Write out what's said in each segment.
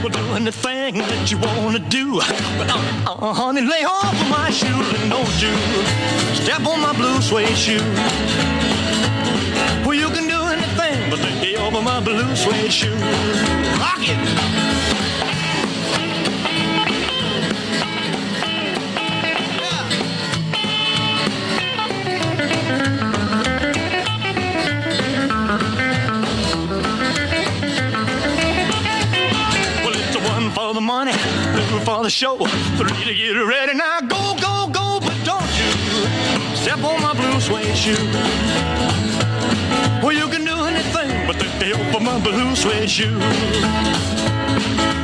Well, do anything that you want to do. But, honey, lay off of my shoes and don't you step on my blue suede shoe. Well, you can do anything but lay off of my blue suede shoe. Rock it! For the money, two for the show, three to get ready. Now go, go, go, but don't you step on my blue suede shoe. Well, you can do anything but the help of my blue suede shoe.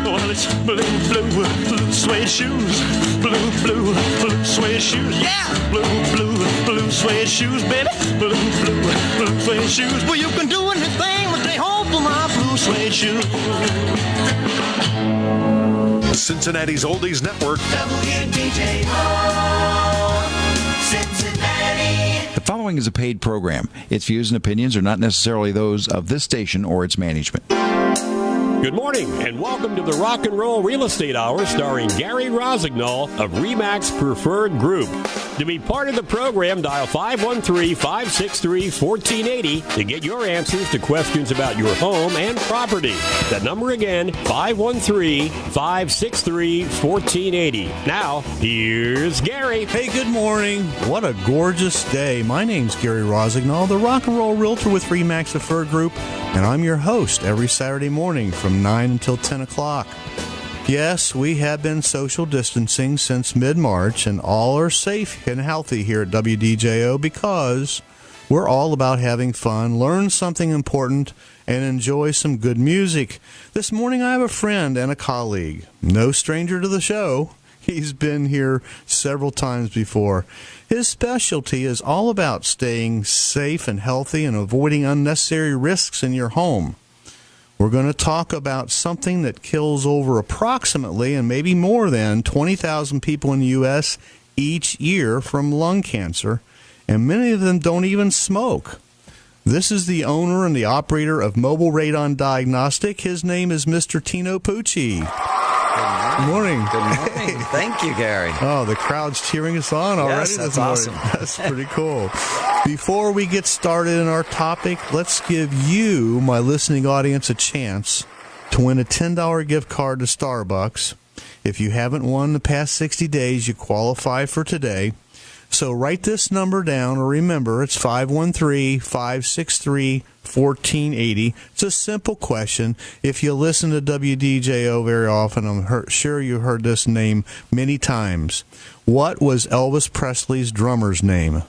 Well, it's blue, blue, blue suede shoes. Blue, blue, blue suede shoes. Yeah! Blue, blue, blue suede shoes, baby. Blue, blue, blue suede shoes. Well, you can do anything but the help of my blue suede shoes. Cincinnati's Oldies Network. WDJO, Cincinnati. The following is a paid program. Its views and opinions are not necessarily those of this station or its management. Good morning, and welcome to the Rock and Roll Real Estate Hour starring Gary Rossignol of RE/MAX Preferred Group. To be part of the program, dial 513-563-1480 to get your answers to questions about your home and property. That number again, 513-563-1480. Now, here's Gary. Hey, good morning. What a gorgeous day. My name's Gary Rossignol, the Rock and Roll Realtor with RE/MAX Preferred Group, and I'm your host every Saturday morning from 9 until 10 o'clock. Yes, we have been social distancing since mid-March, and all are safe and healthy here at WDJO because we're all about having fun, learn something important, and enjoy some good music. This morning I have a friend and a colleague, no stranger to the show. He's been here several times before. His specialty is all about staying safe and healthy and avoiding unnecessary risks in your home. We're going to talk about something that kills over approximately and maybe more than 20,000 people in the U.S. each year from lung cancer, and many of them don't even smoke. This is the owner and the operator of Mobile Radon Diagnostics. His name is Mr. Tino Pucci. Good morning. Good morning. Thank you, Gary. Oh, the crowd's cheering us on already. Yes, that's this morning. awesome. That's pretty cool. Before we get started in our topic, let's give you, my listening audience, a chance to win a $10 gift card to Starbucks. If you haven't won the past 60 days, you qualify for today. So write this number down, or remember, it's 513-563-1480. It's a simple question. If you listen to WDJO very often, I'm sure you heard this name many times. What was Elvis Presley's drummer's name?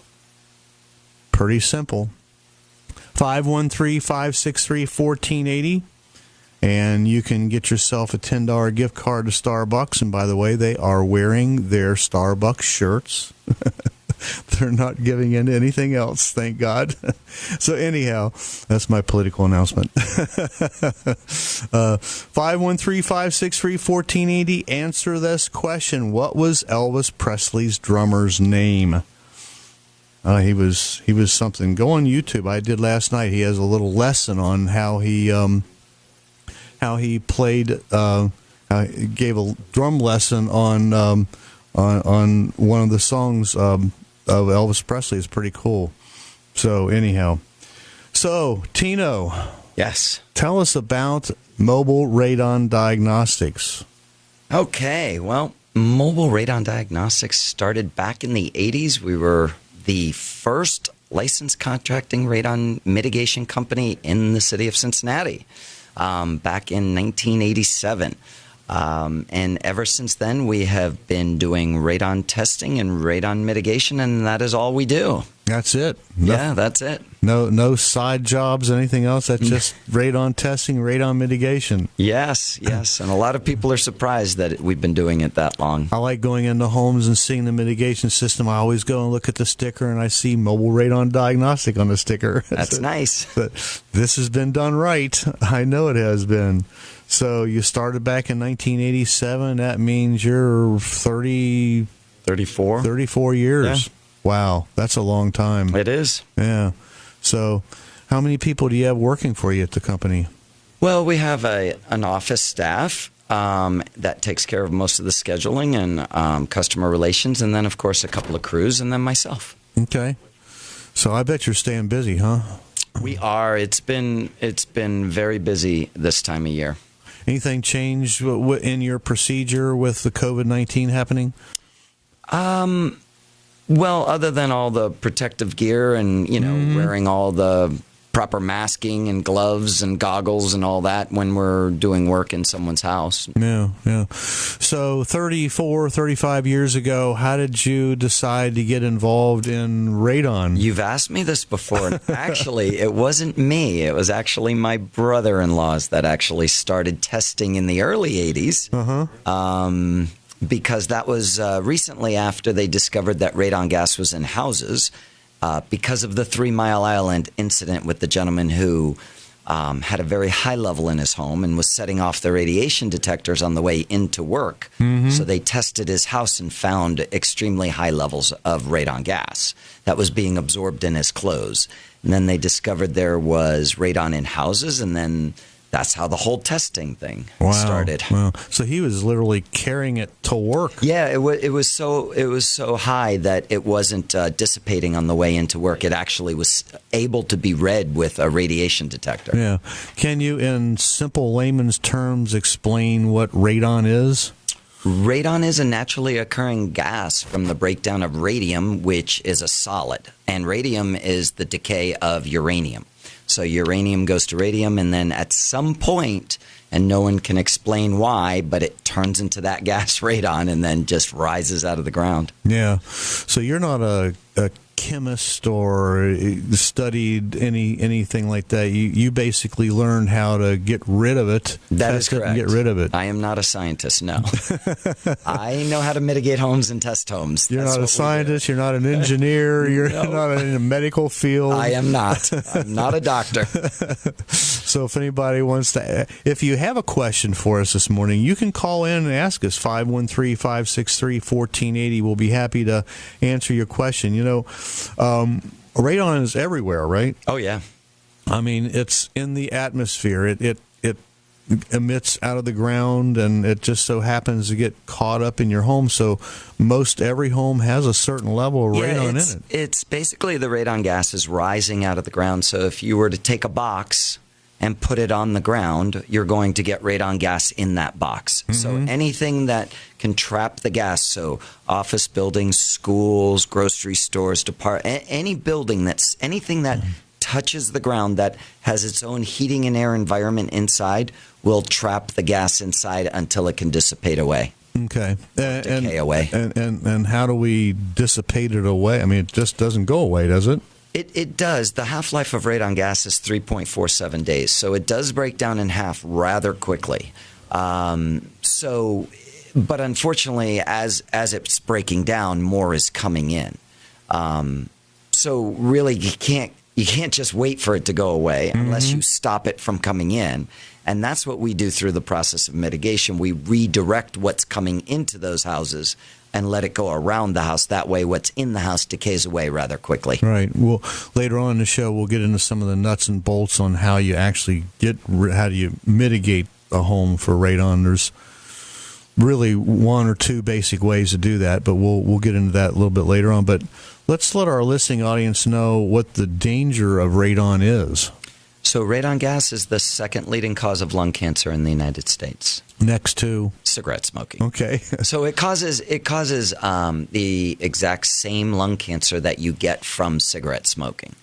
Pretty simple. 513-563-1480. And you can get yourself a $10 gift card to Starbucks. And by the way, they are wearing their Starbucks shirts. They're not giving in to anything else, thank God. So anyhow, that's my political announcement. 513-563-1480. Answer this question. What was Elvis Presley's drummer's name? He was something. Go on YouTube. I did last night. He has a little lesson on how he played, he gave a drum lesson on one of the songs of Elvis Presley. It's pretty cool. So anyhow, Tino, yes, tell us about Mobile Radon Diagnostics. Okay, well, Mobile Radon Diagnostics started back in the 80s. We were the first licensed contracting radon mitigation company in the city of Cincinnati. Back in 1987. And ever since then, we have been doing radon testing and radon mitigation, and that is all we do. That's it. Yeah, that's it. No side jobs, anything else? That's just radon testing, radon mitigation. Yes. And a lot of people are surprised that we've been doing it that long. I like going into homes and seeing the mitigation system. I always go and look at the sticker, and I see Mobile Radon Diagnostic on the sticker. That's nice. But this has been done right. I know it has been. So you started back in 1987. That means you're 34 years. Yeah. Wow, that's a long time. It is. Yeah. So how many people do you have working for you at the company? Well, we have an office staff. that takes care of most of the scheduling and customer relations, and then of course a couple of crews, and then myself. Okay. So I bet you're staying busy, huh? We are. It's been very busy this time of year. Anything changed in your procedure with the COVID-19 happening? Well, other than all the protective gear and, wearing all the proper masking and gloves and goggles and all that when we're doing work in someone's house. Yeah. So 34, 35 years ago, how did you decide to get involved in radon? You've asked me this before. And actually, it wasn't me. It was actually my brother-in-laws that actually started testing in the early 80s. Because that was recently after they discovered that radon gas was in houses. Because of the 3 Mile Island incident with the gentleman who had a very high level in his home and was setting off the radiation detectors on the way into work. So they tested his house and found extremely high levels of radon gas that was being absorbed in his clothes. And then they discovered there was radon in houses, and then that's how the whole testing thing started. Wow. So he was literally carrying it to work. Yeah, it was so high that it wasn't dissipating on the way into work. It actually was able to be read with a radiation detector. Yeah. Can you, in simple layman's terms, explain what radon is? Radon is a naturally occurring gas from the breakdown of radium, which is a solid. And radium is the decay of uranium. So uranium goes to radium, and then at some point, and no one can explain why, but it turns into that gas radon and then just rises out of the ground. Yeah. So you're not a chemist or studied anything like that. You basically learned how to get rid of it. That is test it correct. and get rid of it. I am not a scientist, no. I know how to mitigate homes and test homes. You're That's not a what we do. scientist. You're not an engineer. You're not in a medical field. I am not. I'm not a doctor. So if anybody wants to, if you have a question for us this morning, you can call in and ask us, 513-563-1480. We'll be happy to answer your question. Radon is everywhere, right? Oh, yeah. I mean, it's in the atmosphere. It emits out of the ground, and it just so happens to get caught up in your home. So most every home has a certain level of radon in it. It's basically the radon gas is rising out of the ground. So if you were to take a box and put it on the ground, you're going to get radon gas in that box. So anything that can trap the gas, so office buildings, schools, grocery stores, any building anything that touches the ground that has its own heating and air environment inside will trap the gas inside until it can dissipate away. Okay. Decay away. And how do we dissipate it away? I mean, it just doesn't go away, does it? It does. The half-life of radon gas is 3.47 days, so it does break down in half rather quickly. But unfortunately, as it's breaking down, more is coming in. So really, you can't just wait for it to go away unless you stop it from coming in. And that's what we do through the process of mitigation. We redirect what's coming into those houses and let it go around the house. That way, what's in the house decays away rather quickly. Right. Well, later on in the show, we'll get into some of the nuts and bolts on how you actually how do you mitigate a home for radon. There's really one or two basic ways to do that, but we'll get into that a little bit later on. But let's let our listening audience know what the danger of radon is. So radon gas is the second leading cause of lung cancer in the United States. Next to cigarette smoking. Okay. So it causes the exact same lung cancer that you get from cigarette smoking.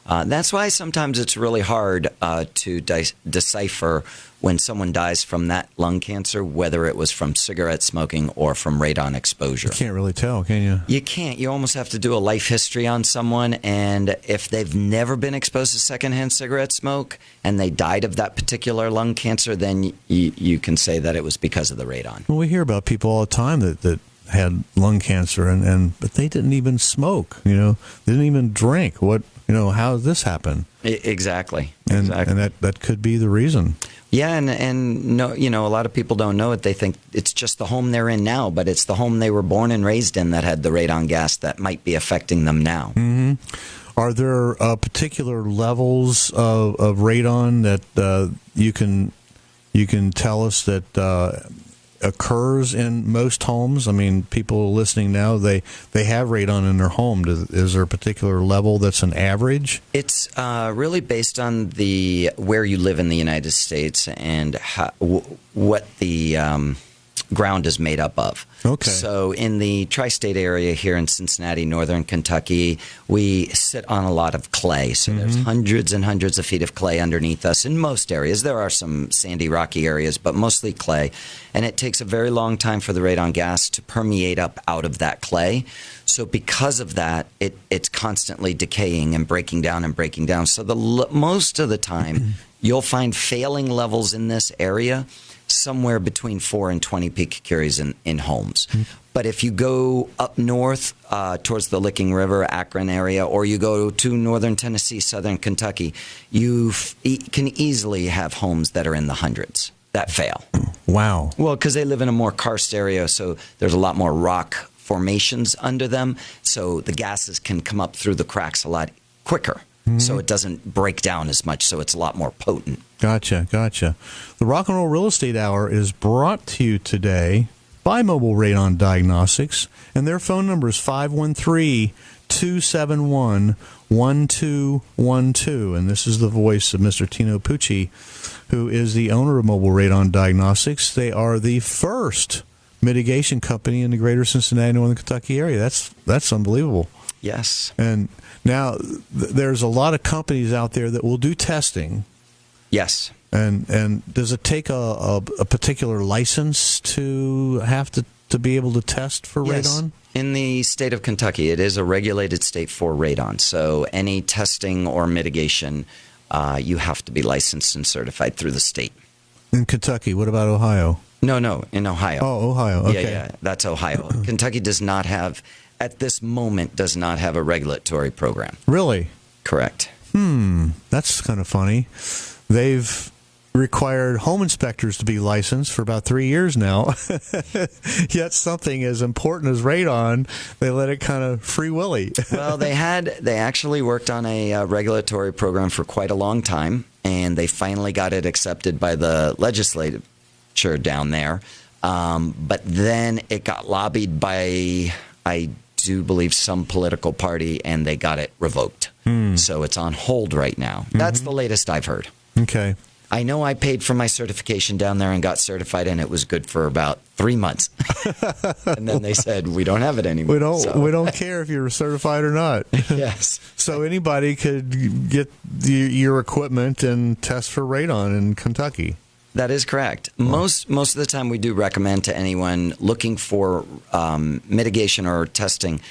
That's why sometimes it's really hard to decipher when someone dies from that lung cancer, whether it was from cigarette smoking or from radon exposure. You can't really tell, can you? You can't. You almost have to do a life history on someone, and if they've never been exposed to secondhand cigarette smoke and they died of that particular lung cancer, then you can say that it was because of the radon. Well, we hear about people all the time that had lung cancer, but they didn't even smoke. They didn't even drink. How did this happen? Exactly. And that could be the reason. Yeah, and no, a lot of people don't know it. They think it's just the home they're in now, but it's the home they were born and raised in that had the radon gas that might be affecting them now. Mm-hmm. Are there particular levels of radon that you can you can tell us that occurs in most homes? I mean, people listening now, they have radon in their home. Is there a particular level that's an average? It's really based on where you live in the United States and what the ground is made up of. Okay. So in the tri-state area here in Cincinnati, northern Kentucky, we sit on a lot of clay. So there's hundreds and hundreds of feet of clay underneath us in most areas. There are some sandy, rocky areas, but mostly clay. And it takes a very long time for the radon gas to permeate up out of that clay. So because of that, it's constantly decaying and breaking down and breaking down. So most of the time, you'll find failing levels in this area somewhere between 4 and 20 picocuries in homes. But if you go up north towards the Licking River, Akron area, or you go to northern Tennessee, southern Kentucky, you can easily have homes that are in the hundreds that fail. Wow. Well, because they live in a more karst area, so there's a lot more rock formations under them, so the gases can come up through the cracks a lot quicker. So it doesn't break down as much, so it's a lot more potent. Gotcha. The Rock and Roll Real Estate Hour is brought to you today by Mobile Radon Diagnostics, and their phone number is 513-271-1212. And this is the voice of Mr. Tino Pucci, who is the owner of Mobile Radon Diagnostics. They are the first mitigation company in the greater Cincinnati, northern Kentucky area. That's unbelievable. Yes. And now there's a lot of companies out there that will do testing. Yes. And does it take a particular license to have to be able to test for radon? In the state of Kentucky, it is a regulated state for radon. So any testing or mitigation, you have to be licensed and certified through the state. In Kentucky, what about Ohio? No, in Ohio. Oh, Ohio. Okay. Yeah, that's Ohio. Kentucky does not have, at this moment, does not have a regulatory program. Really? Correct. That's kind of funny. They've required home inspectors to be licensed for about 3 years now. Yet something as important as radon, they let it kind of free willy. Well, they actually worked on a regulatory program for quite a long time, and they finally got it accepted by the legislature down there. But then it got lobbied by, I do believe, some political party, and they got it revoked. So it's on hold right now. That's the latest I've heard. Okay. I know I paid for my certification down there and got certified, and it was good for about 3 months. And then they said, we don't have it anymore. We don't care if you're certified or not. Yes. So anybody could get your equipment and test for radon in Kentucky. That is correct. Most of the time, we do recommend to anyone looking for mitigation or testing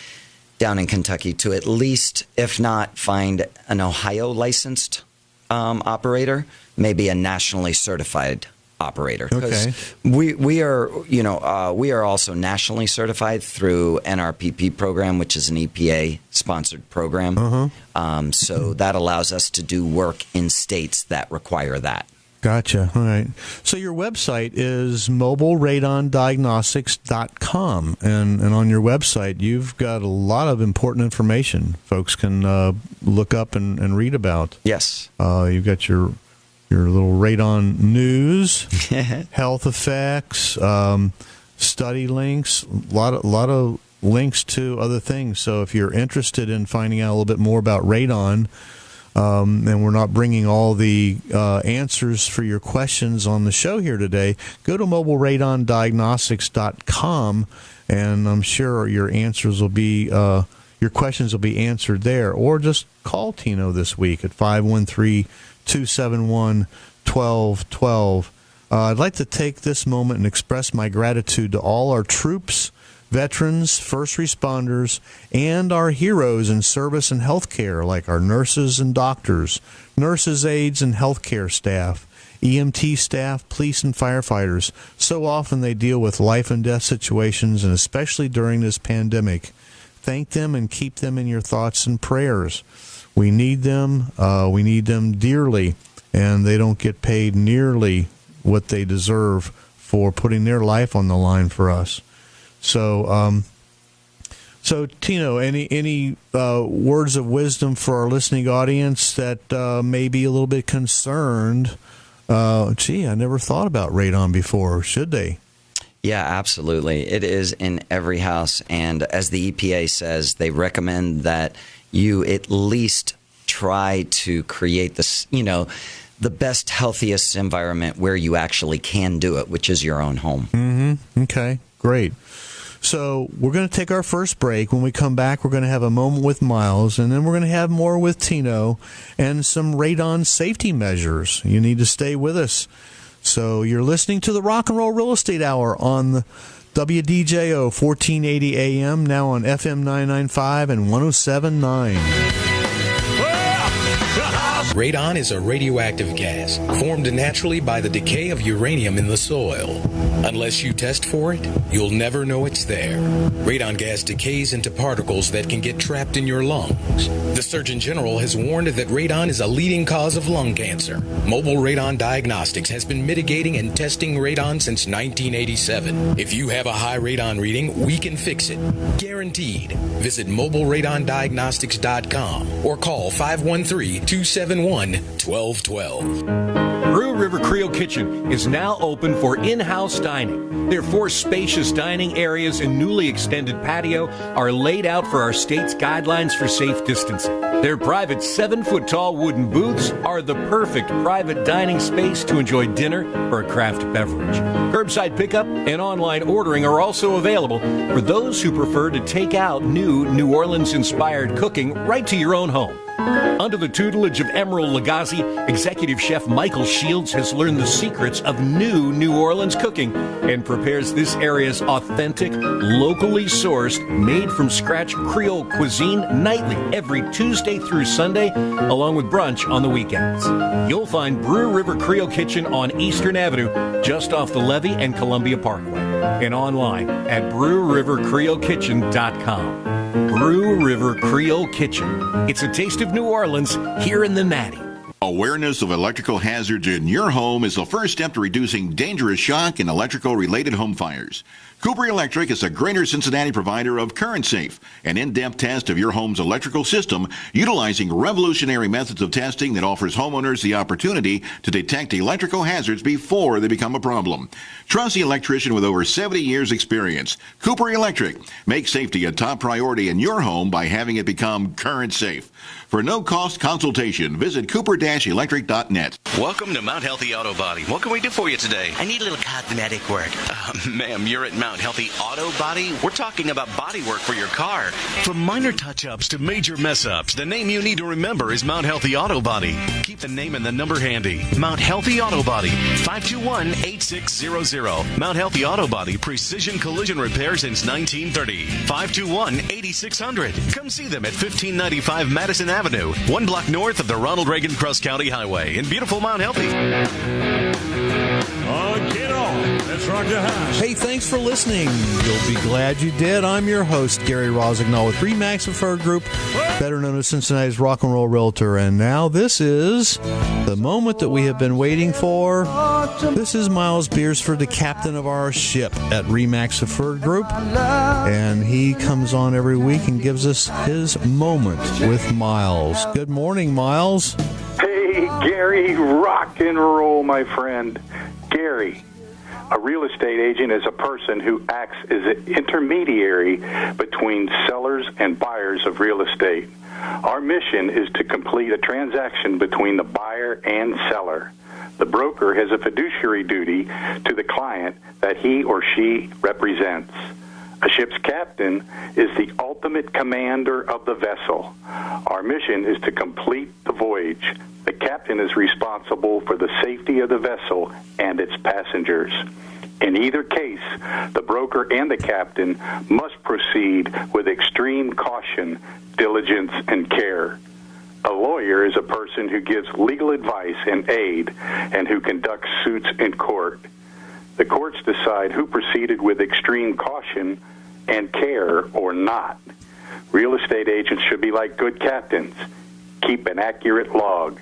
down in Kentucky to at least, if not, find an Ohio licensed operator, maybe a nationally certified operator. Okay. We are also nationally certified through NRPP program, which is an EPA sponsored program. So that allows us to do work in states that require that. Gotcha. All right. So your website is mobileradondiagnostics.com, and on your website you've got a lot of important information folks can look up and read about. Yes. You've got your little radon news, health effects, study links, a lot of links to other things. So if you're interested in finding out a little bit more about radon, and we're not bringing all the answers for your questions on the show here today, go to mobileradondiagnostics.com, and I'm sure your answers will be your questions will be answered there. Or just call Tino this week at 513-271-1212. I'd like to take this moment and express my gratitude to all our troops, veterans, first responders, and our heroes in service and healthcare, like our nurses and doctors, nurses' aides and healthcare staff, EMT staff, police and firefighters. So often they deal with life and death situations, and especially during this pandemic. Thank them and keep them in your thoughts and prayers. We need them. We need them dearly, and they don't get paid nearly what they deserve for putting their life on the line for us. So, Tino, any words of wisdom for our listening audience that may be a little bit concerned I never thought about radon before. Should they? Yeah, absolutely. It is in every house. And as the EPA says, they recommend that you at least try to create this, the best, healthiest environment where you actually can do it, which is your own home. Mm-hmm. Okay, great. So we're going to take our first break. When we come back, we're going to have a moment with Myles, and then we're going to have more with Tino and some radon safety measures. You need to stay with us. So you're listening to the Rock and Roll Real Estate Hour on the WDJO 1480 AM, now on FM 995 and 107.9. Radon is a radioactive gas formed naturally by the decay of uranium in the soil. Unless you test for it, you'll never know it's there. Radon gas decays into particles that can get trapped in your lungs. The Surgeon General has warned that radon is a leading cause of lung cancer. Mobile Radon Diagnostics has been mitigating and testing radon since 1987. If you have a high radon reading, we can fix it. Guaranteed. Visit mobileradondiagnostics.com or call 513-271-1212. Brew River Creole Kitchen is now open for in-house dining. Their 4 spacious dining areas and newly extended patio are laid out for our state's guidelines for safe distancing. Their private 7-foot-tall wooden booths are the perfect private dining space to enjoy dinner or a craft beverage. Curbside pickup and online ordering are also available for those who prefer to take out New Orleans-inspired cooking right to your own home. Under the tutelage of Emerald Lagasse, Executive Chef Michael Shields has learned the secrets of New Orleans cooking and prepares this area's authentic, locally sourced, made-from-scratch Creole cuisine nightly, every Tuesday through Sunday, along with brunch on the weekends. You'll find Brew River Creole Kitchen on Eastern Avenue, just off the Levee and Columbia Parkway, and online at brewrivercreolekitchen.com. Brew River Creole Kitchen. It's a taste of New Orleans here in the Natty. Awareness of electrical hazards in your home is the first step to reducing dangerous shock and electrical-related home fires. Cooper Electric is a Greater Cincinnati provider of Current Safe, an in-depth test of your home's electrical system utilizing revolutionary methods of testing that offers homeowners the opportunity to detect electrical hazards before they become a problem. Trust the electrician with over 70 years' experience. Cooper Electric makes safety a top priority in your home by having it become Current Safe. For no-cost consultation, visit cooper-electric.net. Welcome to Mount Healthy Auto Body. What can we do for you today? I need a little cosmetic work. Ma'am, you're at Mount Healthy Auto Body. We're talking about body work for your car. From minor touch-ups to major mess-ups, the name you need to remember is Mount Healthy Auto Body. Keep the name and the number handy. Mount Healthy Auto Body, 521-8600. Mount Healthy Auto Body, precision collision repair since 1930. 521-8600. Come see them at 1595 Madison Avenue, 1 block north of the Ronald Reagan Cross County Highway in beautiful Mount Healthy. Get on. Let's rock the house. Hey, thanks for listening. You'll be glad you did. I'm your host, Gary Rossignol with Remax Preferred Group, better known as Cincinnati's Rock and Roll Realtor. And now this is the moment that we have been waiting for. This is Myles Beersford, the captain of our ship at Remax Preferred Group. And he comes on every week and gives us his moment with Myles. Good morning, Myles. Hey, Gary, rock and roll, my friend. Gary, a real estate agent is a person who acts as an intermediary between sellers and buyers of real estate. Our mission is to complete a transaction between the buyer and seller. The broker has a fiduciary duty to the client that he or she represents. A ship's captain is the ultimate commander of the vessel. Our mission is to complete the voyage. The captain is responsible for the safety of the vessel and its passengers. In either case, the broker and the captain must proceed with extreme caution, diligence, and care. A lawyer is a person who gives legal advice and aid and who conducts suits in court. The courts decide who proceeded with extreme caution and care or not. Real estate agents should be like good captains. Keep an accurate log.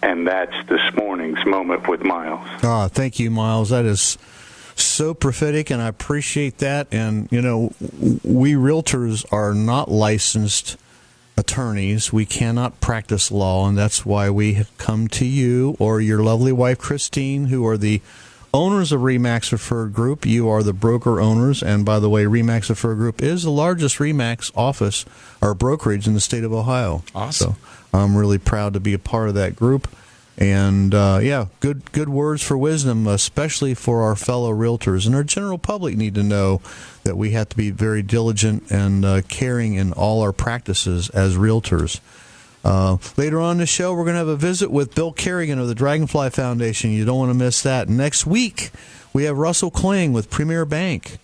And that's this morning's moment with Myles. Thank you, Myles. That is so prophetic, and I appreciate that. And, you know, we realtors are not licensed attorneys. We cannot practice law, and that's why we have come to you or your lovely wife, Christine, who are the owners of RE/MAX Referred Group. You are the broker owners, and by the way, RE/MAX Referred Group is the largest RE/MAX office or brokerage in the state of Ohio. Awesome. So I'm really proud to be a part of that group. And, good words for wisdom, especially for our fellow realtors. And our general public need to know that we have to be very diligent and caring in all our practices as realtors. Later on in the show, we're going to have a visit with Bill Carigan of the Dragonfly Foundation. You don't want to miss that. Next week, we have Russell Kling with Premier Bank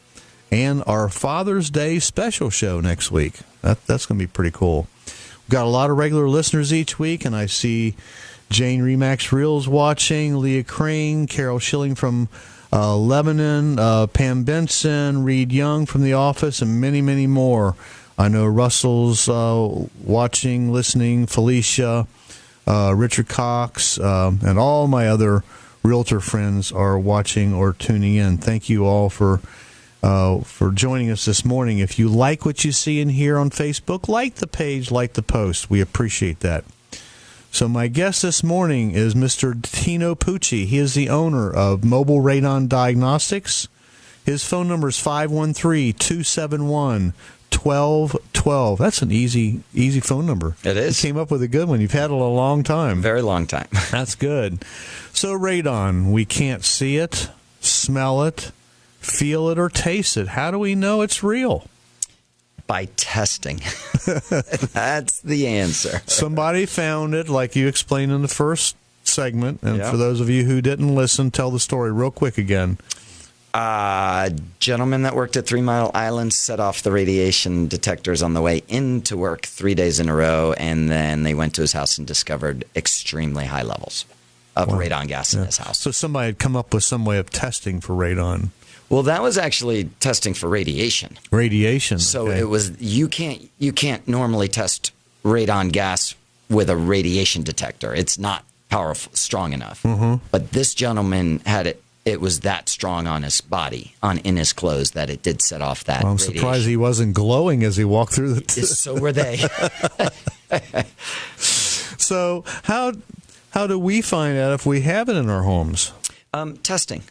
and our Father's Day special show next week. That's going to be pretty cool. We've got a lot of regular listeners each week, and I see Jane RE/MAX Reels watching, Leah Crane, Carol Schilling from Lebanon, Pam Benson, Reed Young from The Office, and many, many more. I know Russell's watching, listening, Felicia, Richard Cox, and all my other realtor friends are watching or tuning in. Thank you all for joining us this morning. If you like what you see and hear on Facebook, like the page, like the post. We appreciate that. So my guest this morning is Mr. Tino Pucci. He is the owner of Mobile Radon Diagnostics. His phone number is 513-271-1212. That's an easy phone number. It is. You came up with a good one. You've had it a long time. Very long time. That's good. So radon, we can't see it, smell it, feel it, or taste it. How do we know it's real? By testing. That's the answer. Somebody found it, like you explained in the first segment. And for those of you who didn't listen, tell the story real quick again. A gentleman that worked at 3 Mile Island set off the radiation detectors on the way into work 3 days in a row, and then they went to his house and discovered extremely high levels of radon gas in his house. So somebody had come up with some way of testing for radon. Well, that was actually testing for radiation. Radiation. So okay. it was you can't normally test radon gas with a radiation detector. It's not powerful, strong enough. Mm-hmm. But this gentleman had it. It was that strong on his body, in his clothes, that it did set off that. I'm radiation. surprised he wasn't glowing as he walked through the. So were they. So how do we find out if we have it in our homes? Testing.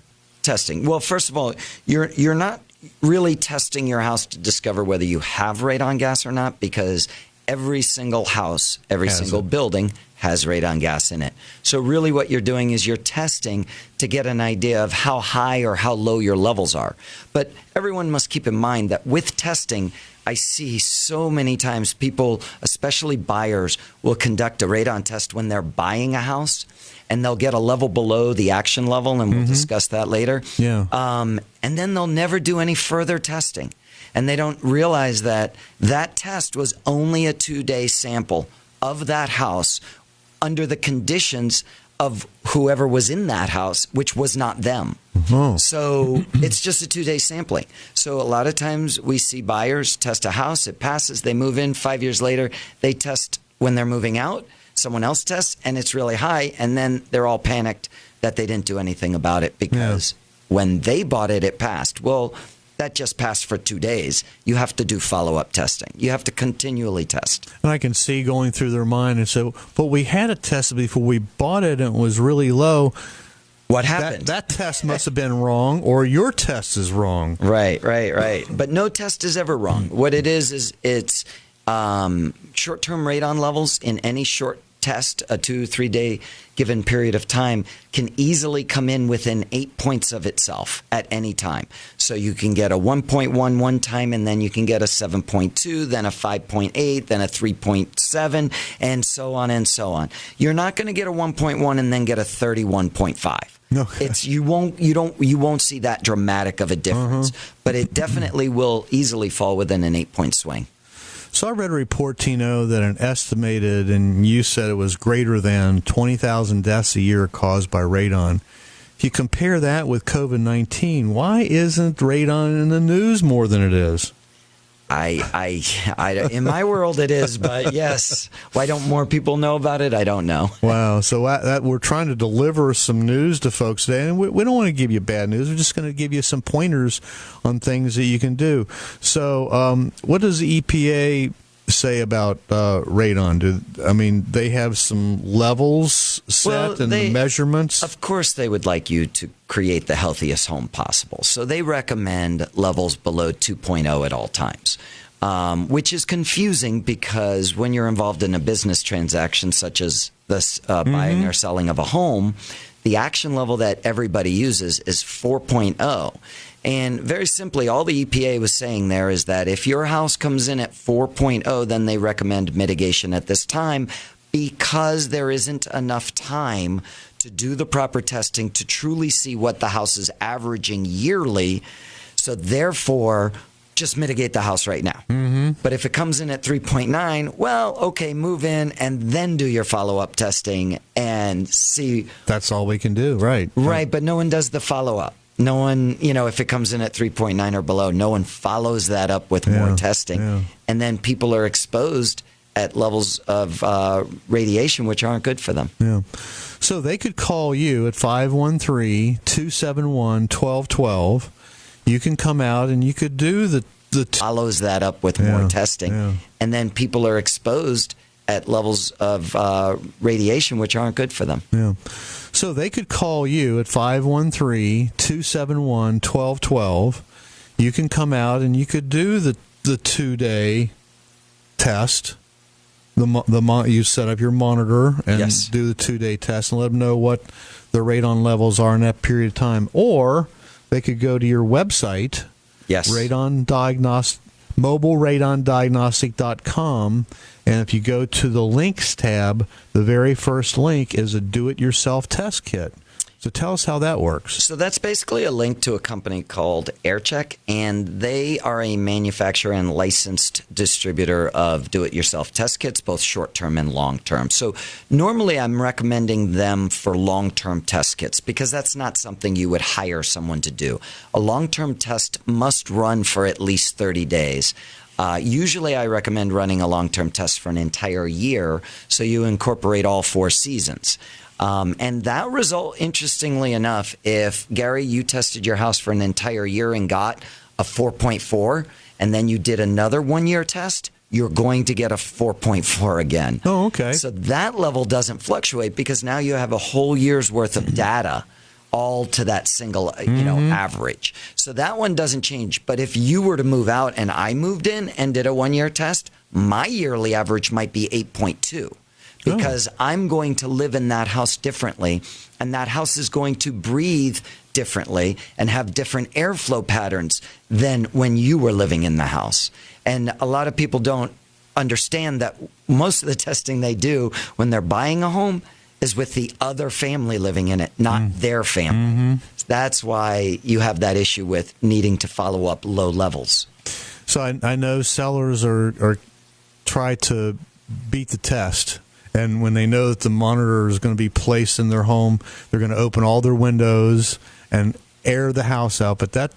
Well, first of all, you're not really testing your house to discover whether you have radon gas or not, because every single house, every single building has radon gas in it. So really what you're doing is you're testing to get an idea of how high or how low your levels are. But everyone must keep in mind that with testing, I see so many times people, especially buyers, will conduct a radon test when they're buying a house, and they'll get a level below the action level, and we'll discuss that later. Yeah. And then they'll never do any further testing. And they don't realize that that test was only a 2-day sample of that house under the conditions of whoever was in that house, which was not them. Oh. So it's just a 2-day sampling. So a lot of times we see buyers test a house, it passes, they move in, 5 years later, they test when they're moving out, someone else tests, and it's really high, and then they're all panicked that they didn't do anything about it because when they bought it, it passed. Well, that just passed for 2 days. You have to do follow-up testing. You have to continually test. And I can see going through their mind and say, but we had it tested before we bought it and it was really low. What happened? That test must have been wrong, or your test is wrong. Right. But no test is ever wrong. What it is it's short-term radon levels in any short test, a 2-3 day given period of time, can easily come in within 8 points of itself at any time. So you can get a 1.1 one time, and then you can get a 7.2, then a 5.8, then a 3.7, and so on and so on. You're not going to get a 1.1 and then get a 31.5. No. You won't see that dramatic of a difference, but it definitely will easily fall within an 8-point swing. So I read a report, Tino, that an estimated, and you said it was greater than 20,000 deaths a year caused by radon. If you compare that with COVID-19, why isn't radon in the news more than it is? I in my world it is, but yes. Why don't more people know about it? I don't know. Wow. So we're trying to deliver some news to folks today, and we don't want to give you bad news. We're just going to give you some pointers on things that you can do. So what does the EPA say about radon? They have some levels set and the measurements? Of course, they would like you to create the healthiest home possible. So they recommend levels below 2.0 at all times, which is confusing because when you're involved in a business transaction such as this buying or selling of a home, the action level that everybody uses is 4.0. And very simply, all the EPA was saying there is that if your house comes in at 4.0, then they recommend mitigation at this time because there isn't enough time to do the proper testing to truly see what the house is averaging yearly. So therefore, just mitigate the house right now. But if it comes in at 3.9, well, okay, move in and then do your follow-up testing and see. That's all we can do, right? Right, but no one does the follow-up. No one, if it comes in at 3.9 or below, no one follows that up with more testing. Yeah. And then people are exposed at levels of radiation which aren't good for them. Yeah. So they could call you at 513-271-1212. You can come out and you could do the follows that up with more testing. Yeah. And then people are exposed at levels of radiation which aren't good for them. Yeah. So they could call you at 513-271-1212. You can come out and you could do the 2-day test. You set up your monitor and do the 2-day test and let them know what the radon levels are in that period of time. Or they could go to your website, mobileradondiagnostic.com, and if you go to the links tab, the very first link is a do-it-yourself test kit. So tell us how that works. So that's basically a link to a company called AirCheck, and they are a manufacturer and licensed distributor of do-it-yourself test kits, both short-term and long-term. So normally I'm recommending them for long-term test kits because that's not something you would hire someone to do. A long-term test must run for at least 30 days. Usually I recommend running a long-term test for an entire year so you incorporate all 4 seasons. And that result, interestingly enough, if, Gary, you tested your house for an entire year and got a 4.4, and then you did another 1-year test, you're going to get a 4.4 again. Oh, okay. So that level doesn't fluctuate because now you have a whole year's worth of data all to that single, average. So that one doesn't change. But if you were to move out and I moved in and did a 1-year test, my yearly average might be 8.2. Because I'm going to live in that house differently, and that house is going to breathe differently and have different airflow patterns than when you were living in the house. And a lot of people don't understand that most of the testing they do when they're buying a home is with the other family living in it, not their family. That's why you have that issue with needing to follow up low levels. So I know sellers are try to beat the test. And when they know that the monitor is going to be placed in their home, they're going to open all their windows and air the house out. But that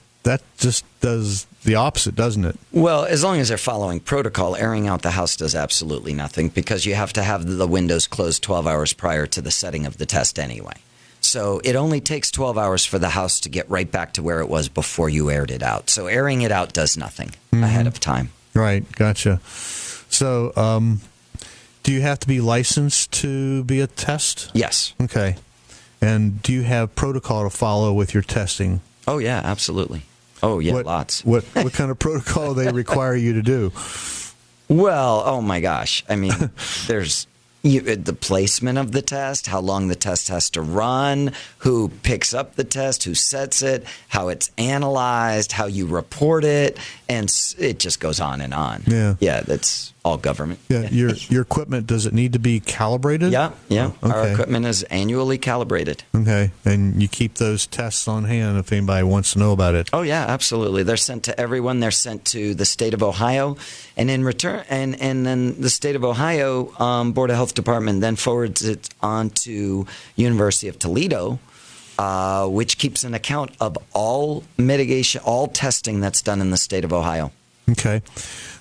just does the opposite, doesn't it? Well, as long as they're following protocol, airing out the house does absolutely nothing because you have to have the windows closed 12 hours prior to the setting of the test anyway. So it only takes 12 hours for the house to get right back to where it was before you aired it out. So airing it out does nothing ahead of time. Right, gotcha. So, do you have to be licensed to be a test? Yes. Okay. And do you have protocol to follow with your testing? Oh, yeah, absolutely. Oh, yeah, lots. What kind of protocol they require you to do? Well, oh, my gosh. I mean, there's the placement of the test, how long the test has to run, who picks up the test, who sets it, how it's analyzed, how you report it, and it just goes on and on. Yeah. Yeah, that's all government. Yeah, your equipment, does it need to be calibrated? Yeah. Okay. Our equipment is annually calibrated. Okay, and you keep those tests on hand if anybody wants to know about it. Oh, yeah, absolutely. They're sent to everyone. They're sent to the state of Ohio, and in return, and then the state of Ohio Board of Health Department then forwards it on to University of Toledo, which keeps an account of all mitigation, all testing that's done in the state of Ohio. Okay,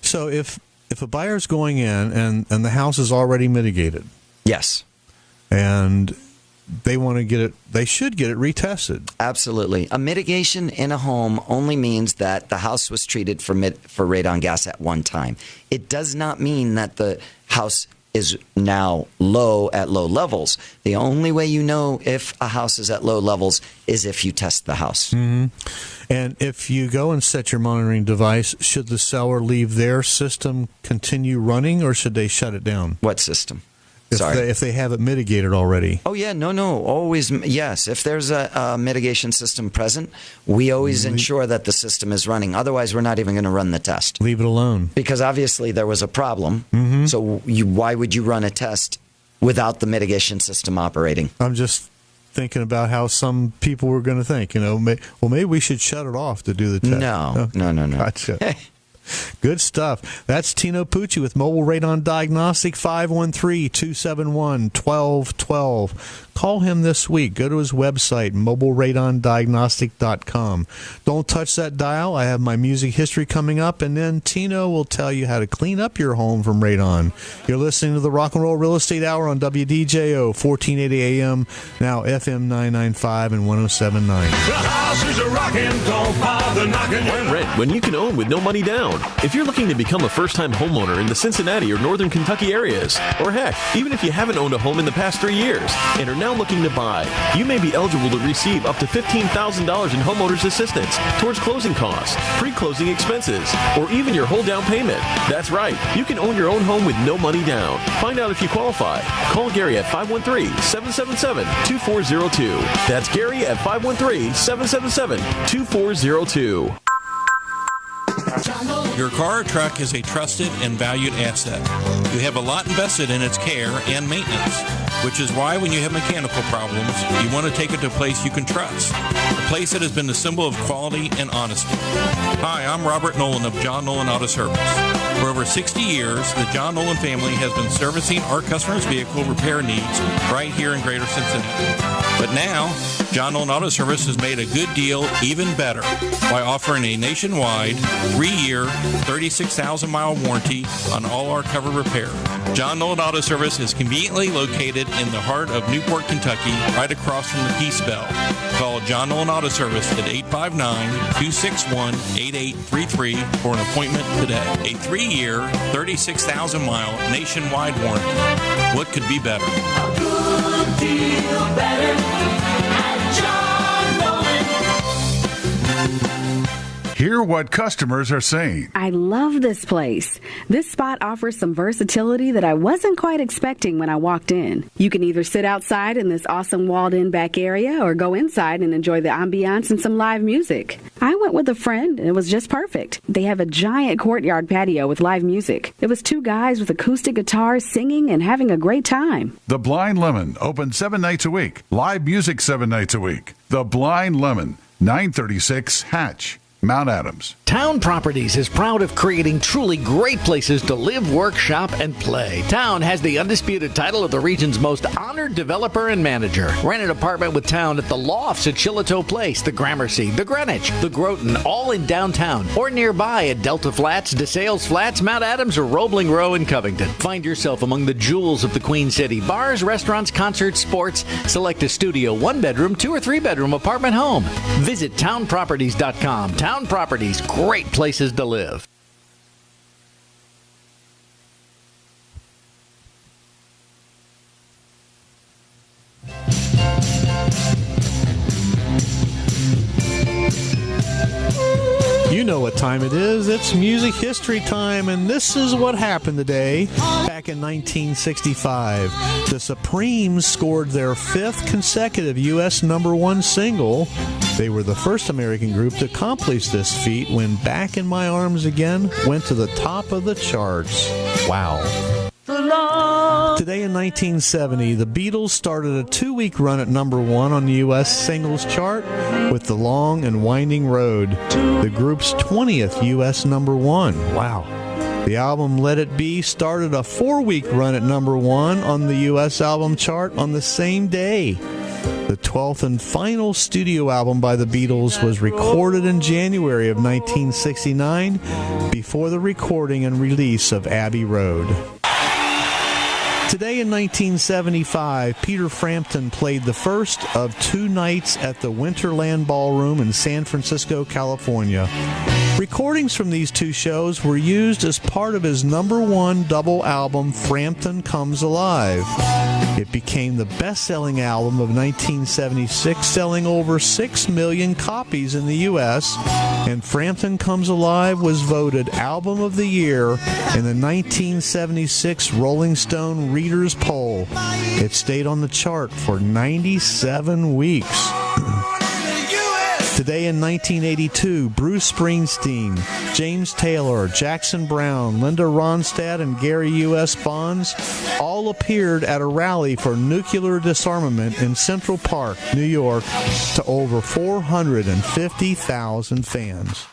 so if a buyer's going in and the house is already mitigated, yes, and they want to get it. They should get it retested. Absolutely. A mitigation in a home only means that the house was treated for radon gas at one time. It does not mean that the house is now at low levels. The only way you know if a house is at low levels is if you test the house. Mm-hmm. And if you go and set your monitoring device, should the seller leave their system continue running, or should they shut it down? What system? If they have it mitigated already. Oh, yeah. No. Always, yes. If there's a mitigation system present, we always ensure that the system is running. Otherwise, we're not even going to run the test. Leave it alone. Because obviously there was a problem. Mm-hmm. So why would you run a test without the mitigation system operating? I'm just thinking about how some people were going to think, maybe we should shut it off to do the test. No. Gotcha. Good stuff. That's Tino Pucci with Mobile Radon Diagnostics, 513-271-1212. Call him this week. Go to his website, mobileradondiagnostic.com. Don't touch that dial. I have my music history coming up, and then Tino will tell you how to clean up your home from radon. You're listening to the Rock and Roll Real Estate Hour on WDJO, 1480 AM, now FM 995 and 107.9. The house is a rockin', don't bother knocking. Why rent when you can own with no money down? If you're looking to become a first-time homeowner in the Cincinnati or Northern Kentucky areas, or heck, even if you haven't owned a home in the past 3 years and are now looking to buy, you may be eligible to receive up to $15,000 in homeowners assistance towards closing costs, pre-closing expenses, or even your whole down payment. That's right. You can own your own home with no money down. Find out if you qualify. Call Gary at 513-777-2402. That's Gary at 513-777-2402. Your car or truck is a trusted and valued asset. You have a lot invested in its care and maintenance, which is why when you have mechanical problems, you want to take it to a place you can trust, a place that has been the symbol of quality and honesty. Hi, I'm Robert Nolan of John Nolan Auto Service. For over 60 years, the John Nolan family has been servicing our customers' vehicle repair needs right here in Greater Cincinnati. But now, John Nolan Auto Service has made a good deal even better by offering a nationwide 3-year, 36,000-mile warranty on all our covered repair. John Nolan Auto Service is conveniently located in the heart of Newport, Kentucky, right across from the Peace Bell. Call John Nolan Auto Service at 859-261-8833 for an appointment today. A 3-year, 36,000-mile nationwide warranty. What could be better? A good deal better at John Nolan. Hear what customers are saying. I love this place. This spot offers some versatility that I wasn't quite expecting when I walked in. You can either sit outside in this awesome walled-in back area or go inside and enjoy the ambiance and some live music. I went with a friend and it was just perfect. They have a giant courtyard patio with live music. It was 2 guys with acoustic guitars singing and having a great time. The Blind Lemon, open 7 nights a week. Live music 7 nights a week. The Blind Lemon, 936 Hatch, Mount Adams. Town Properties is proud of creating truly great places to live, work, shop, and play. Town has the undisputed title of the region's most honored developer and manager. Rent an apartment with Town at the Lofts at Chilito Place, the Gramercy, the Greenwich, the Groton, all in downtown, or nearby at Delta Flats, DeSales Flats, Mount Adams, or Roebling Row in Covington. Find yourself among the jewels of the Queen City. Bars, restaurants, concerts, sports. Select a studio, 1-bedroom, 2 or 3-bedroom apartment home. Visit townproperties.com. Town Properties, great places to live. You know what time it is. It's music history time, and this is what happened today. Back in 1965, the Supremes scored their 5th consecutive U.S. #1 single. They were the first American group to accomplish this feat when Back in My Arms Again went to the top of the charts. Wow. Today in 1970, the Beatles started a 2-week run at #1 on the U.S. singles chart with The Long and Winding Road, the group's 20th U.S. #1. Wow. The album Let It Be started a 4-week run at #1 on the U.S. album chart on the same day. The 12th and final studio album by the Beatles was recorded in January of 1969 before the recording and release of Abbey Road. Today Today in 1975, Peter Frampton played the first of 2 nights at the Winterland Ballroom in San Francisco, California. Recordings from these 2 shows were used as part of his #1 double album, Frampton Comes Alive. It became the best-selling album of 1976, selling over 6 million copies in the U.S., and Frampton Comes Alive was voted Album of the Year in the 1976 Rolling Stone Readers' Poll. It stayed on the chart for 97 weeks. Today in 1982, Bruce Springsteen, James Taylor, Jackson Browne, Linda Ronstadt, and Gary U.S. Bonds all appeared at a rally for nuclear disarmament in Central Park, New York, to over 450,000 fans.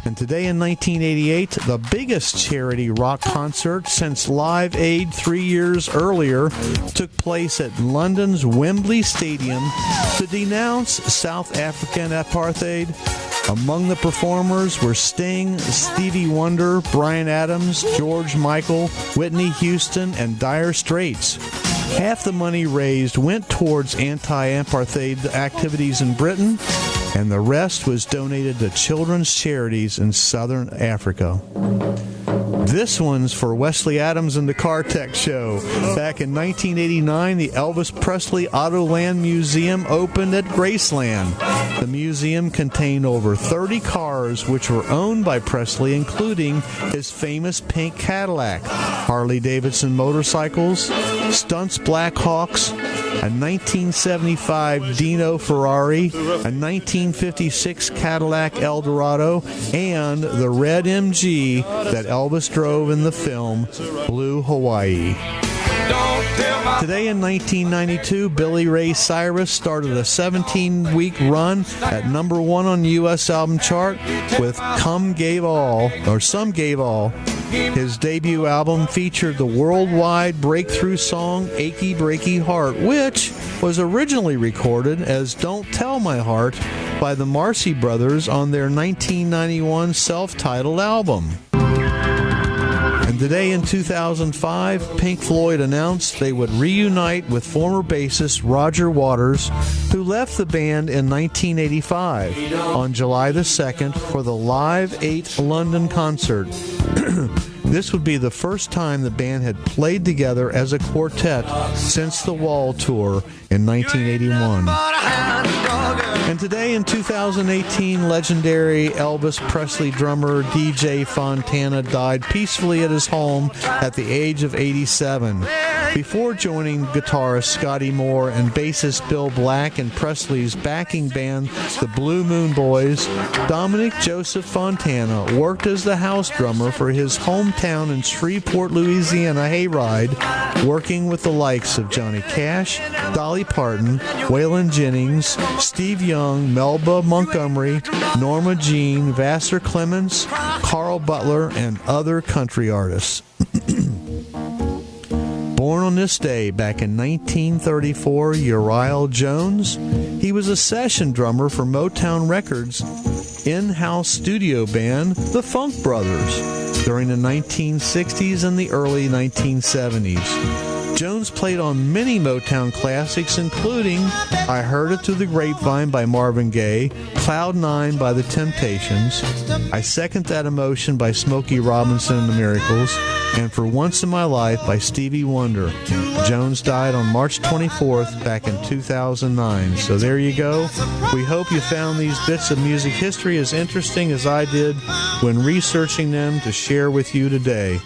And today in 1988, the biggest charity rock concert since Live Aid 3 years earlier took place at London's Wembley Stadium to denounce South African apartheid. Among the performers were Sting, Stevie Wonder, Bryan Adams, George Michael, Whitney Houston, and Dire Straits. Half the money raised went towards anti-apartheid activities in Britain, and the rest was donated to children's charities in southern Africa. This one's for Wesley Adams and the Car Tech Show. Back in 1989, the Elvis Presley Autoland Museum opened at Graceland. The museum contained over 30 cars which were owned by Presley, including his famous pink Cadillac, Harley-Davidson motorcycles, Stunts Blackhawks, a 1975 Dino Ferrari, a 1956 Cadillac Eldorado, and the red MG that Elvis drove in the film Blue Hawaii. Today in 1992, Billy Ray Cyrus started a 17-week run at #1 on the U.S. album chart with Some Gave All. His debut album featured the worldwide breakthrough song Achy Breaky Heart, which was originally recorded as Don't Tell My Heart by the Marcy Brothers on their 1991 self-titled album. And today in 2005, Pink Floyd announced they would reunite with former bassist Roger Waters, who left the band in 1985, on July the 2nd for the Live 8 London concert. This would be the first time the band had played together as a quartet since the Wall tour in 1981. And today in 2018, legendary Elvis Presley drummer DJ Fontana died peacefully at his home at the age of 87. Before joining guitarist Scotty Moore and bassist Bill Black in Presley's backing band, the Blue Moon Boys, Dominic Joseph Fontana worked as the house drummer for his hometown in Shreveport, Louisiana hayride, working with the likes of Johnny Cash, Dolly Parton, Waylon Jennings, Steve Young, Melba Montgomery, Norma Jean, Vassar Clements, Carl Butler, and other country artists. Born on this day back in 1934, Uriel Jones. He was a session drummer for Motown Records' in-house studio band, the Funk Brothers, during the 1960s and the early 1970s. Jones played on many Motown classics, including I Heard It Through the Grapevine by Marvin Gaye, Cloud 9 by The Temptations, I Second That Emotion by Smokey Robinson and the Miracles, and For Once in My Life by Stevie Wonder. Jones died on March 24th back in 2009. So there you go. We hope you found these bits of music history as interesting as I did when researching them to share with you today.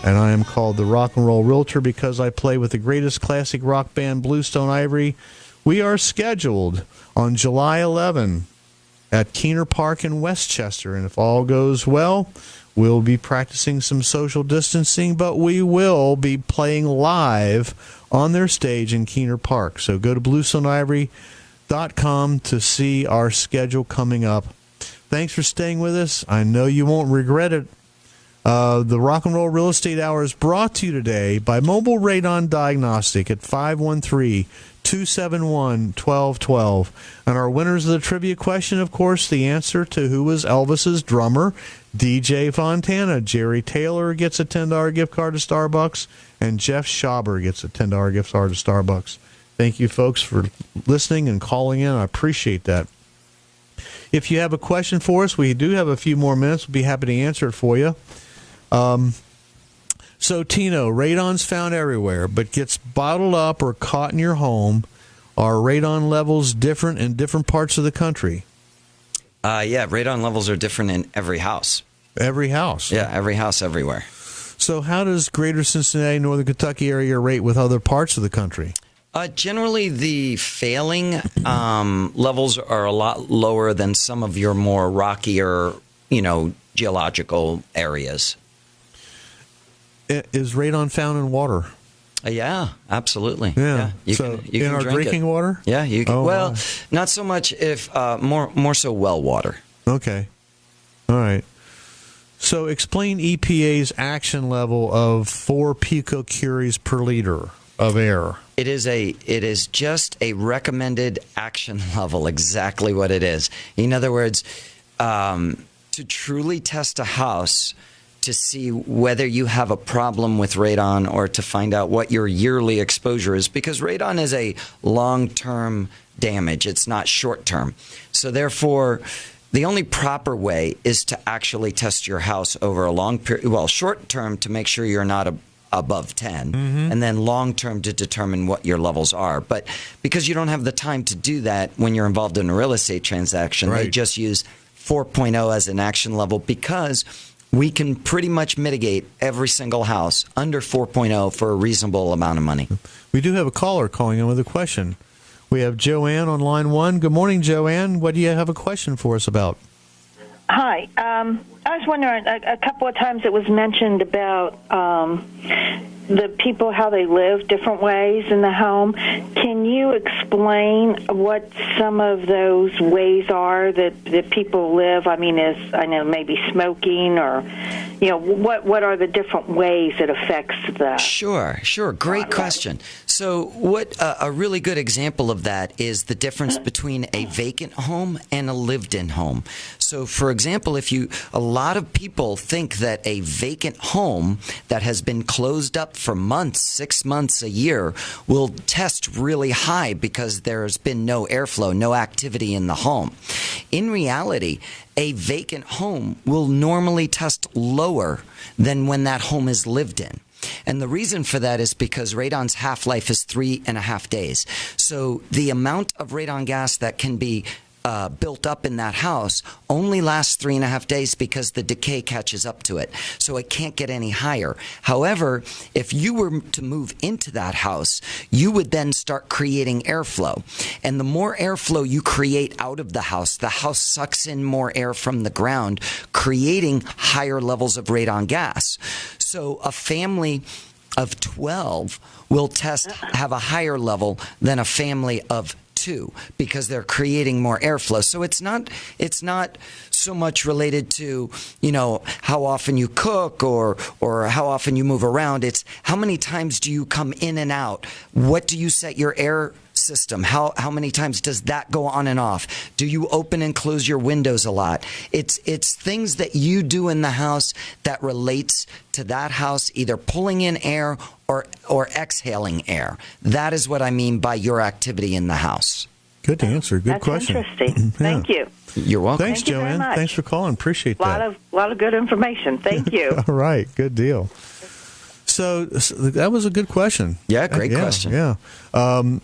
And I am called the Rock and Roll Realtor because I play with the greatest classic rock band, Bluestone Ivory. We are scheduled on July 11 at Keener Park in Westchester, and if all goes well, we'll be practicing some social distancing, but we will be playing live on their stage in Keener Park. So go to BluestoneIvory.com to see our schedule coming up. Thanks for staying with us. I know you won't regret it. The Rock and Roll Real Estate Hour is brought to you today by Mobile Radon Diagnostic at 513-271-1212. And our winners of the trivia question, of course, the answer to who was Elvis's drummer, DJ Fontana. Jerry Taylor gets a $10 gift card to Starbucks, and Jeff Schauber gets a $10 gift card to Starbucks. Thank you, folks, for listening and calling in. I appreciate that. If you have a question for us, we do have a few more minutes. We'll be happy to answer it for you. So, Tino, radon's found everywhere, but gets bottled up or caught in your home. Are radon levels different in different parts of the country? Yeah, radon levels are different in every house. Every house? Yeah, every house everywhere. So how does greater Cincinnati, northern Kentucky area rate with other parts of the country? Generally, the failing levels are a lot lower than some of your more rockier, geological areas. Is radon found in water? Yeah, absolutely. Yeah. You so can in our drink drinking water? Yeah, you can. Oh, well, wow. not so much if more so well water. Okay. All right. So explain EPA's action level of 4 picocuries per liter of air. It is just a recommended action level, exactly what it is. In other words, to truly test a house to see whether you have a problem with radon or to find out what your yearly exposure is, because radon is a long-term damage. It's not short-term. So therefore, the only proper way is to actually test your house over a long period, well, short-term to make sure you're not above 10, and then long-term to determine what your levels are. But because you don't have the time to do that when you're involved in a real estate transaction, they just use 4.0 as an action level, because we can pretty much mitigate every single house under 4.0 for a reasonable amount of money. We do have a caller calling in with a question. We have Joanne on line 1. Good morning, Joanne. What do you have a question for us about? Hi. I was wondering, a couple of times it was mentioned about the people, how they live different ways in the home. Can you explain what some of those ways are that people live? I mean, I know maybe smoking or, what are the different ways it affects that? Sure. Great question. So what a really good example of that is the difference between a vacant home and a lived-in home. So, for example, a lot of people think that a vacant home that has been closed up for months, 6 months, a year, will test really high because there's been no airflow, no activity in the home. In reality, a vacant home will normally test lower than when that home is lived in. And the reason for that is because radon's half-life is 3.5 days. So the amount of radon gas that can be built up in that house only lasts 3.5 days because the decay catches up to it. So it can't get any higher. However, if you were to move into that house, you would then start creating airflow. And the more airflow you create out of the house sucks in more air from the ground, creating higher levels of radon gas. So a family of 12 will have a higher level than a family of 2 because they're creating more airflow. So it's not so much related to, how often you cook or how often you move around. It's how many times do you come in and out? What do you set your air system? How many times does that go on and off? Do you open and close your windows a lot? It's things that you do in the house that relates to that house, either pulling in air or exhaling air. That is what I mean by your activity in the house. Good answer. Good question. That's interesting. Thank you. You're welcome. Thanks, Thank you very Joanne. much. Thanks for calling. Appreciate that. A lot of good information. Thank you. All right. Good deal. So that was a good question. Yeah, great question. Yeah.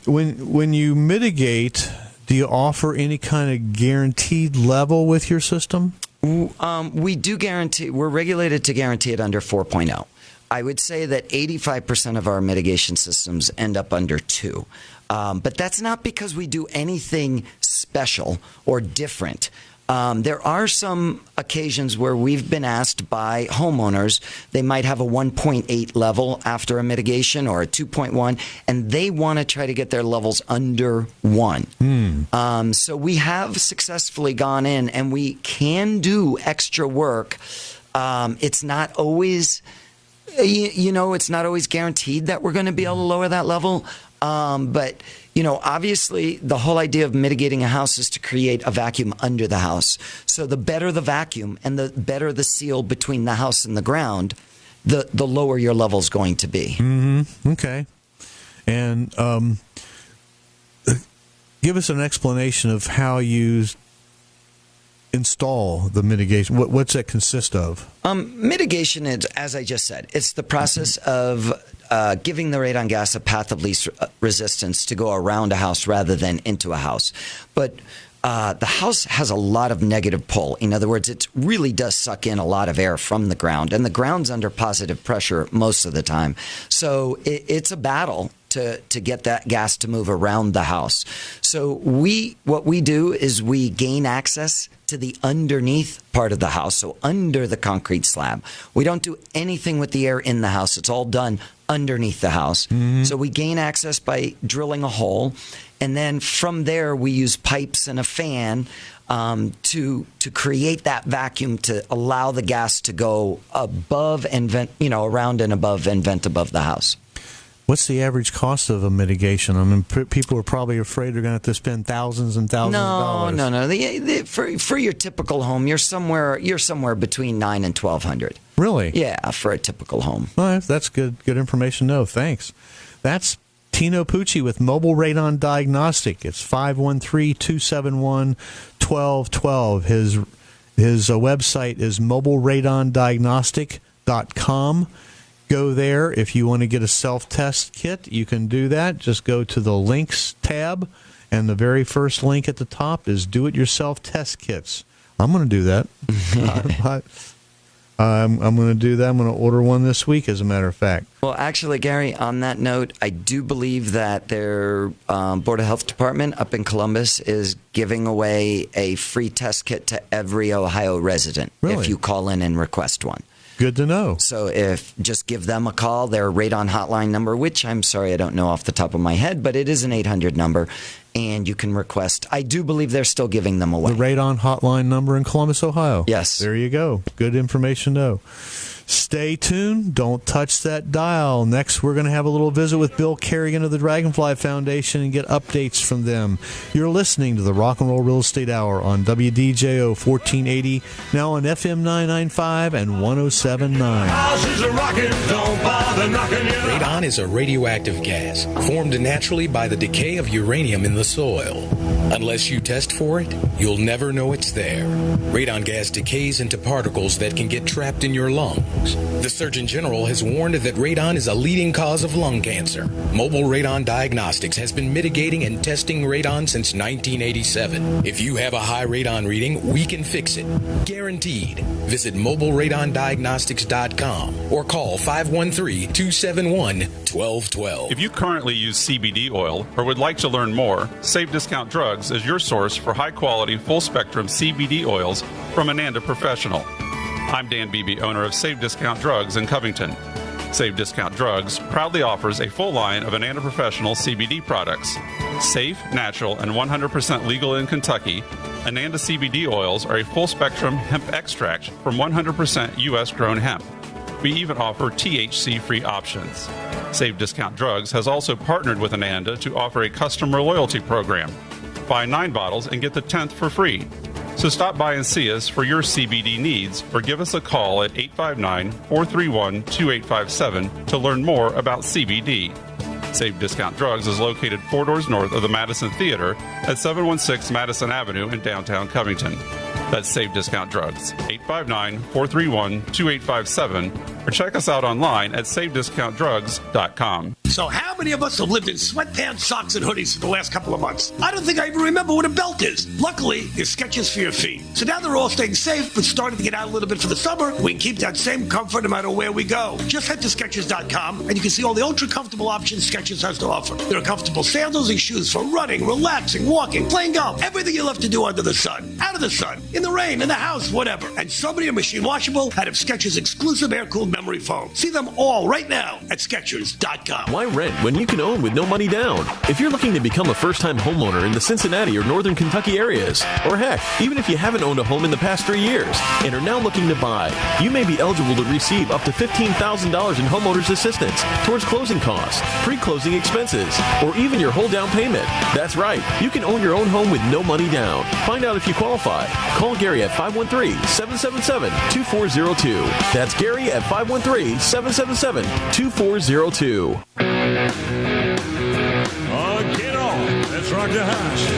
When you mitigate, do you offer any kind of guaranteed level with your system? We do guarantee. We're regulated to guarantee it under 4.0. I would say that 85% of our mitigation systems end up under 2. But that's not because we do anything special or different. There are some occasions where we've been asked by homeowners, they might have a 1.8 level after a mitigation or a 2.1, and they want to try to get their levels under 1. So we have successfully gone in, and we can do extra work It's not always, it's not always guaranteed that we're going to be able to lower that level. But, obviously the whole idea of mitigating a house is to create a vacuum under the house. So the better the vacuum and the better the seal between the house and the ground, the lower your level is going to be. Mm-hmm. Okay. And give us an explanation of how you install the mitigation. What's that consist of? Mitigation is, as I just said, it's the process of giving the radon gas a path of least resistance to go around a house rather than into a house. But the house has a lot of negative pull. In other words, it really does suck in a lot of air from the ground, and the ground's under positive pressure most of the time. So it's a battle to get that gas to move around the house. So what we do is we gain access to the underneath part of the house, so under the concrete slab. We don't do anything with the air in the house. It's all done underneath the house. Mm-hmm. So we gain access by drilling a hole, and then from there we use pipes and a fan to create that vacuum to allow the gas to go above and vent, around and above and vent above the house. What's the average cost of a mitigation? I mean, people are probably afraid they're going to have to spend thousands and thousands of dollars. No. For your typical home, you're somewhere between $900 and $1,200. Really? Yeah, for a typical home. Well, that's good information to know. Thanks. That's Tino Pucci with Mobile Radon Diagnostic. It's 513-271-1212. His website is mobileradondiagnostic.com. Go there. If you want to get a self-test kit, you can do that. Just go to the links tab, and the very first link at the top is do-it-yourself test kits. I'm going to do that. I'm going to do that. I'm going to order one this week, as a matter of fact. Well, actually, Gary, on that note, I do believe that their Board of Health Department up in Columbus is giving away a free test kit to every Ohio resident if you call in and request one. Good to know. So just give them a call, their radon hotline number, which I'm sorry I don't know off the top of my head, but it is an 800 number, and you can request. I do believe they're still giving them away. The radon hotline number in Columbus, Ohio. Yes. There you go. Good information to know. Stay tuned. Don't touch that dial. Next, we're going to have a little visit with Bill Carigan of the Dragonfly Foundation and get updates from them. You're listening to the Rock and Roll Real Estate Hour on WDJO 1480, now on FM 995 and 107.9. Radon is a radioactive gas formed naturally by the decay of uranium in the soil. Unless you test for it, you'll never know it's there. Radon gas decays into particles that can get trapped in your lungs. The Surgeon General has warned that radon is a leading cause of lung cancer. Mobile Radon Diagnostics has been mitigating and testing radon since 1987. If you have a high radon reading, we can fix it. Guaranteed. Visit mobileradondiagnostics.com or call 513-271-1212. If you currently use CBD oil or would like to learn more, Save Discount Drugs is your source for high-quality, full-spectrum CBD oils from Ananda Professional. I'm Dan Beebe, owner of Save Discount Drugs in Covington. Save Discount Drugs proudly offers a full line of Ananda Professional CBD products. Safe, natural, and 100% legal in Kentucky, Ananda CBD oils are a full-spectrum hemp extract from 100% U.S.-grown hemp. We even offer THC-free options. Save Discount Drugs has also partnered with Ananda to offer a customer loyalty program. Buy 9 bottles and get the 10th for free. So stop by and see us for your CBD needs or give us a call at 859-431-2857 to learn more about CBD. Save Discount Drugs is located 4 doors north of the Madison Theater at 716 Madison Avenue in downtown Covington. That's Save Discount Drugs, 859-431-2857, or check us out online at savediscountdrugs.com. So how many of us have lived in sweatpants, socks, and hoodies for the last couple of months? I don't think I even remember what a belt is. Luckily, there's Skechers for your feet. So now they're all staying safe, but starting to get out a little bit for the summer. We can keep that same comfort no matter where we go. Just head to Skechers.com, and you can see all the ultra-comfortable options Skechers has to offer. There are comfortable sandals and shoes for running, relaxing, walking, playing golf, everything you love to do under the sun. Out of the sun. in the rain, in the house, whatever. And somebody are machine washable out of Skechers' exclusive air-cooled memory foam. See them all right now at Skechers.com. Why rent when you can own with no money down? If you're looking to become a first-time homeowner in the Cincinnati or Northern Kentucky areas, or heck, even if you haven't owned a home in the past 3 years and are now looking to buy, you may be eligible to receive up to $15,000 in homeowners assistance towards closing costs, pre-closing expenses, or even your whole down payment. That's right. You can own your own home with no money down. Find out if you qualify. Call Gary at 513-777-2402. That's Gary at 513-777-2402. Get on. Let's rock the house.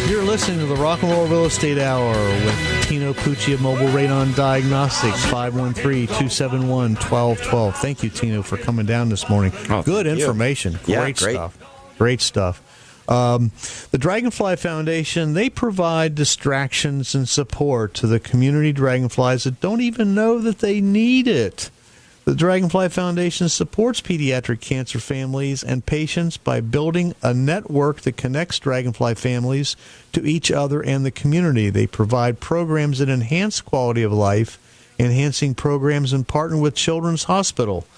You're listening to the Rock and Roll Real Estate Hour with Tino Pucci of Mobile Radon Diagnostics, 513-271-1212. Thank you, Tino, for coming down this morning. Good information. Great stuff. Great stuff. The Dragonfly Foundation, they provide distractions and support to the community dragonflies that don't even know that they need it. The Dragonfly Foundation supports pediatric cancer families and patients by building a network that connects dragonfly families to each other and the community. They provide programs that enhance quality of life, enhancing programs and partner with Children's Hospital.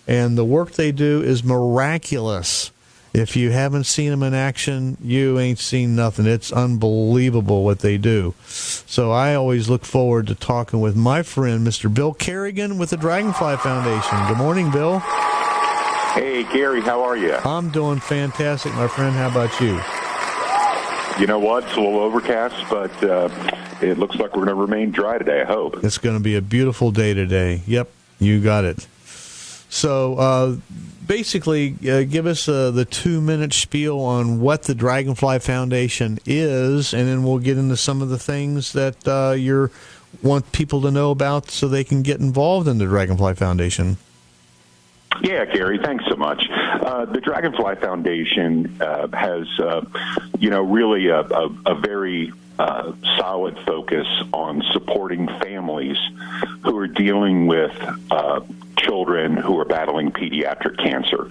And the work they do is miraculous. If you haven't seen them in action, you ain't seen nothing. It's unbelievable what they do. So I always look forward to talking with my friend, Mr. Bill Carigan with the Dragonfly Foundation. Good morning, Bill. Hey, Gary, how are you? I'm doing fantastic, my friend. How about you? You know what? It's a little overcast, but it looks like we're going to remain dry today, I hope. It's going to be a beautiful day today. Yep, you got it. So basically, give us the 2-minute spiel on what the Dragonfly Foundation is, and then we'll get into some of the things that you want people to know about so they can get involved in the Dragonfly Foundation. Yeah, Gary, thanks so much. The Dragonfly Foundation has, really a very solid focus on supporting families who are dealing with children who are battling pediatric cancer.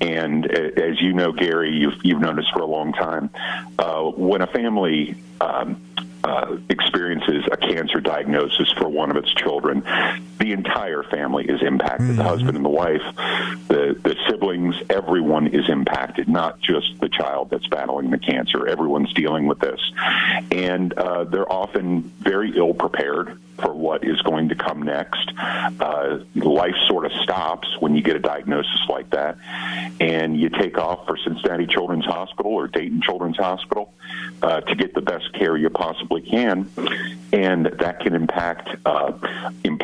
And as you know, Gary, you've known this for a long time, when a family experiences a cancer diagnosis for one of its children, the entire family is impacted. Mm-hmm. The husband and the wife, the siblings, everyone is impacted, not just the child that's battling the cancer. Everyone's dealing with this. And they're often very ill prepared for what is going to come next. Life sort of stops when you get a diagnosis like that, and you take off for Cincinnati Children's Hospital or Dayton Children's Hospital to get the best care you possibly can, and that can impact employment.